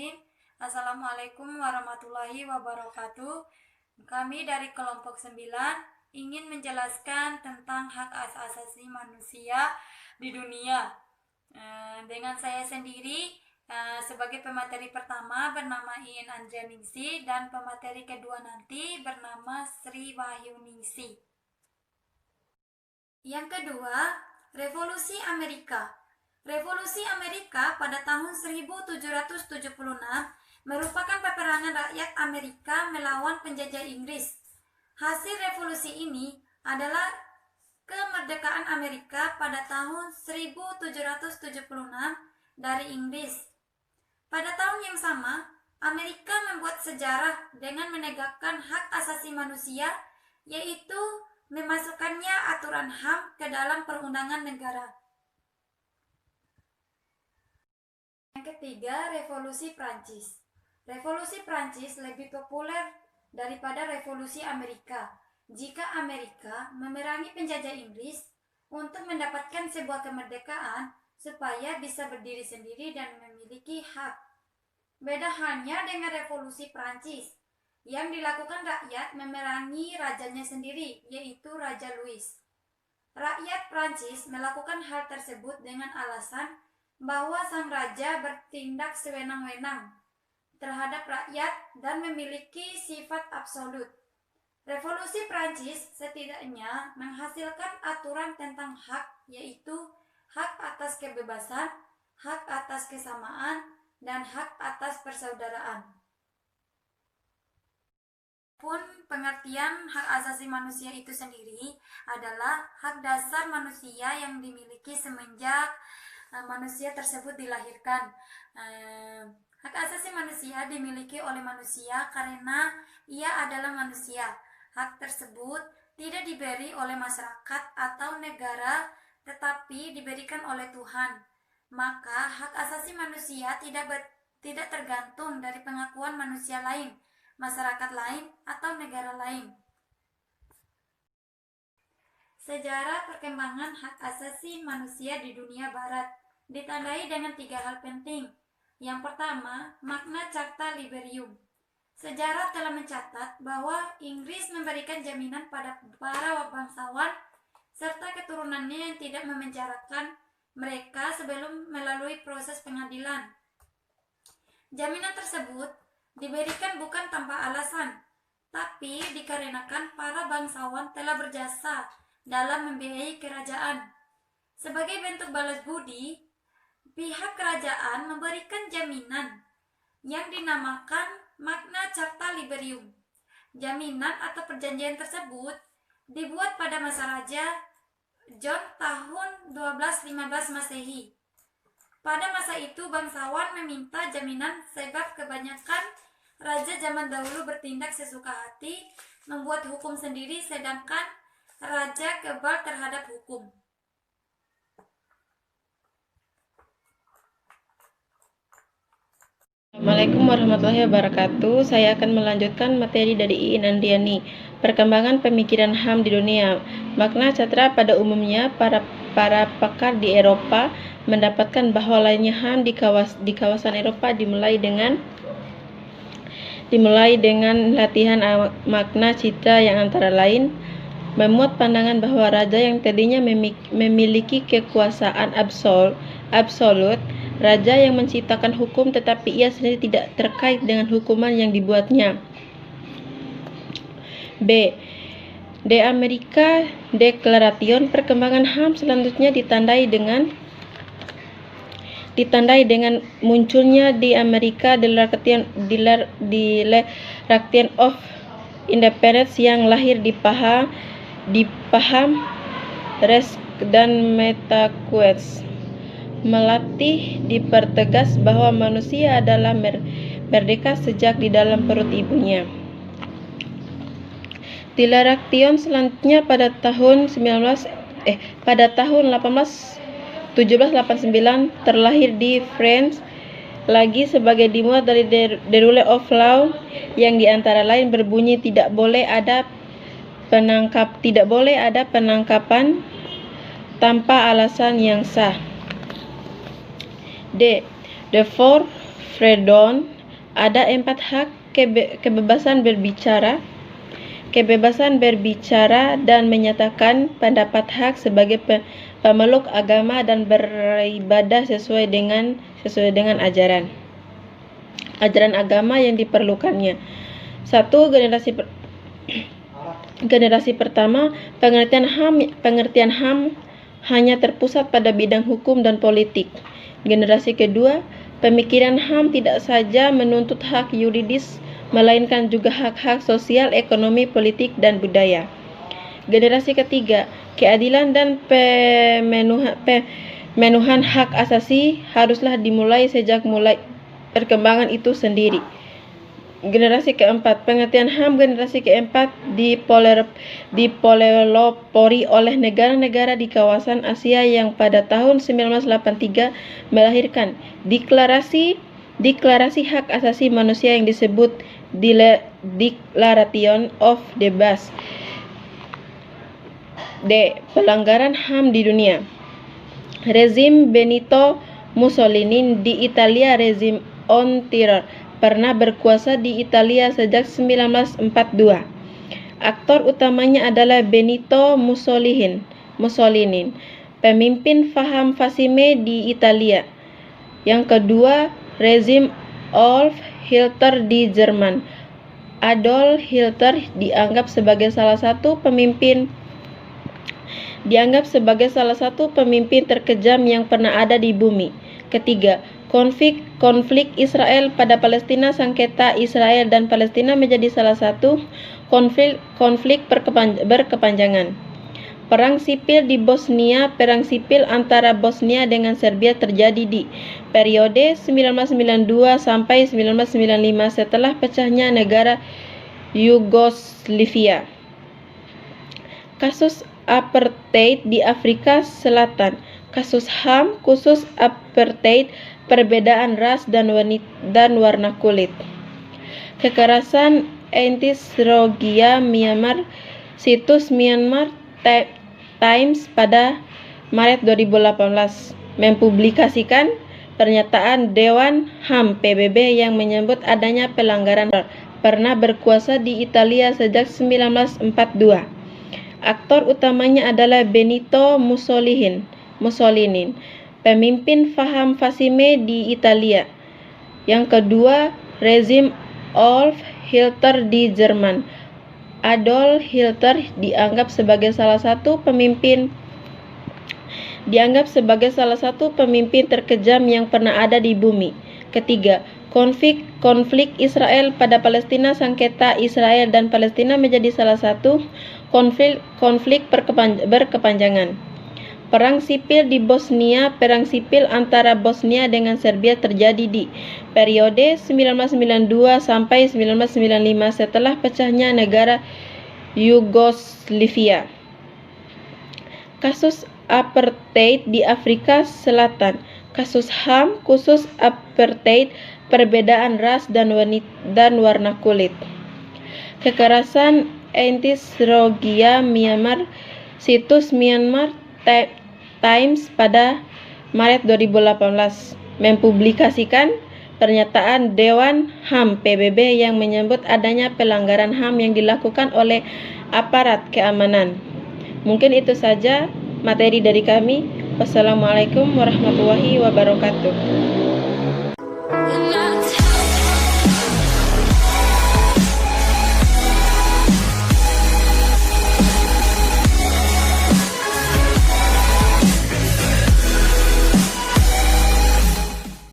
Bismillahirrahmanirrahim. Assalamualaikum warahmatullahi wabarakatuh. Kami dari kelompok 9 ingin menjelaskan tentang hak asasi manusia di dunia. Dengan saya sendiri sebagai pemateri pertama bernama Iin Anjaningsi dan pemateri kedua nanti bernama Sri Wahyuningsi. Yang kedua, Revolusi Amerika. Revolusi Amerika pada tahun 1776 merupakan peperangan rakyat Amerika melawan penjajah Inggris. Hasil revolusi ini adalah kemerdekaan Amerika pada tahun 1776 dari Inggris. Pada tahun yang sama, Amerika membuat sejarah dengan menegakkan hak asasi manusia, yaitu memasukkannya aturan HAM ke dalam perundangan negara. Yang ketiga, Revolusi Prancis. Revolusi Prancis lebih populer daripada Revolusi Amerika. Jika Amerika memerangi penjajah Inggris untuk mendapatkan sebuah kemerdekaan supaya bisa berdiri sendiri dan memiliki hak. Beda halnya dengan Revolusi Prancis yang dilakukan rakyat memerangi rajanya sendiri, yaitu Raja Louis. Rakyat Prancis melakukan hal tersebut dengan alasan bahwa sang raja bertindak sewenang-wenang terhadap rakyat dan memiliki sifat absolut. Revolusi Prancis setidaknya menghasilkan aturan tentang hak, yaitu hak atas kebebasan, hak atas kesamaan, dan hak atas persaudaraan. Pun pengertian hak asasi manusia itu sendiri adalah hak dasar manusia yang dimiliki semenjak manusia tersebut dilahirkan. Hak asasi manusia dimiliki oleh manusia karena ia adalah manusia. Hak tersebut tidak diberi oleh masyarakat atau negara, tetapi diberikan oleh Tuhan. Maka hak asasi manusia tidak tergantung dari pengakuan manusia lain, masyarakat lain, atau negara lain. Sejarah perkembangan hak asasi manusia di dunia barat ditandai dengan 3 hal penting. Yang pertama, Magna Carta Liberium. Sejarah telah mencatat bahwa Inggris memberikan jaminan pada para bangsawan serta keturunannya yang tidak memenjarakan mereka sebelum melalui proses pengadilan. Jaminan tersebut diberikan bukan tanpa alasan, tapi dikarenakan para bangsawan telah berjasa dalam membiayai kerajaan. Sebagai bentuk balas budi, pihak kerajaan memberikan jaminan yang dinamakan Magna Carta Liberium. Jaminan atau perjanjian tersebut dibuat pada masa Raja John tahun 1215 Masehi. Pada masa itu bangsawan meminta jaminan sebab kebanyakan raja zaman dahulu bertindak sesuka hati, membuat hukum sendiri, sedangkan raja kebal terhadap hukum. Assalamualaikum warahmatullahi wabarakatuh. Saya akan melanjutkan materi dari Iin Andiani, perkembangan pemikiran HAM di dunia. Makna Carta pada umumnya para pakar di Eropa mendapatkan bahwa lahirnya HAM di kawasan Eropa dimulai dengan latihan makna citra yang antara lain memuat pandangan bahwa raja yang tadinya memiliki kekuasaan absolut, raja yang menciptakan hukum tetapi ia sendiri tidak terkait dengan hukuman yang dibuatnya. B. De America Declaration. Perkembangan HAM selanjutnya ditandai dengan munculnya di Amerika Declaration of Independence yang lahir di paham Resk dan Metaquest. Melatih dipertegas bahwa manusia adalah merdeka sejak di dalam perut ibunya. Declaration selanjutnya pada tahun 1789 terlahir di France lagi sebagai dimuat dari The Rule of Law yang diantara lain berbunyi tidak boleh ada penangkapan tanpa alasan yang sah. D. The Four Freedom, ada 4 hak: kebebasan berbicara dan menyatakan pendapat, hak sebagai pemeluk agama dan beribadah sesuai dengan ajaran agama yang diperlukannya. 1. Generasi pertama, pengertian HAM hanya terpusat pada bidang hukum dan politik. Generasi kedua, pemikiran HAM tidak saja menuntut hak yuridis, melainkan juga hak-hak sosial, ekonomi, politik, dan budaya. Generasi ketiga, keadilan dan pemenuhan hak asasi haruslah dimulai sejak mulai perkembangan itu sendiri. Generasi keempat, pengertian HAM generasi keempat dipelopori oleh negara-negara di kawasan Asia yang pada tahun 1983 melahirkan Deklarasi Hak Asasi Manusia yang disebut Declaration of the Base. D. Pelanggaran HAM di dunia. Rezim Benito Mussolini di Italia, rezim on terror, pernah berkuasa di Italia sejak 1942. Aktor utamanya adalah Benito Mussolini, pemimpin paham fasisme di Italia. Yang kedua, rezim Adolf Hitler di Jerman. Adolf Hitler dianggap sebagai salah satu pemimpin terkejam yang pernah ada di bumi. Ketiga, konflik Israel pada Palestina. Sengketa Israel dan Palestina menjadi salah satu konflik berkepanjangan. Perang sipil di Bosnia. Perang sipil antara Bosnia dengan Serbia terjadi di periode 1992 sampai 1995 setelah pecahnya negara Yugoslavia. Kasus apartheid di Afrika Selatan. Kasus HAM khusus apartheid, perbedaan ras dan warna kulit. Kekerasan etnis Rohingya Myanmar. Situs Myanmar Times pada Maret 2018 mempublikasikan pernyataan Dewan HAM PBB yang menyebut adanya pelanggaran pernah berkuasa di Italia sejak 1942. Aktor utamanya adalah Benito Mussolini, pemimpin paham fasisme di Italia. Yang kedua, rezim Adolf Hitler di Jerman. Adolf Hitler dianggap sebagai salah satu pemimpin terkejam yang pernah ada di bumi. Ketiga, konflik Israel pada Palestina. Sengketa Israel dan Palestina menjadi salah satu konflik berkepanjangan. Perang sipil di Bosnia. Perang sipil antara Bosnia dengan Serbia terjadi di periode 1992 sampai 1995 setelah pecahnya negara Yugoslavia. Kasus apartheid di Afrika Selatan. Kasus HAM khusus apartheid, perbedaan ras dan warna kulit. Kekerasan etnis Rohingya Myanmar. Situs Myanmar Times pada Maret 2018 mempublikasikan pernyataan Dewan HAM PBB yang menyebut adanya pelanggaran HAM yang dilakukan oleh aparat keamanan. Mungkin itu saja materi dari kami. Wassalamualaikum warahmatullahi wabarakatuh.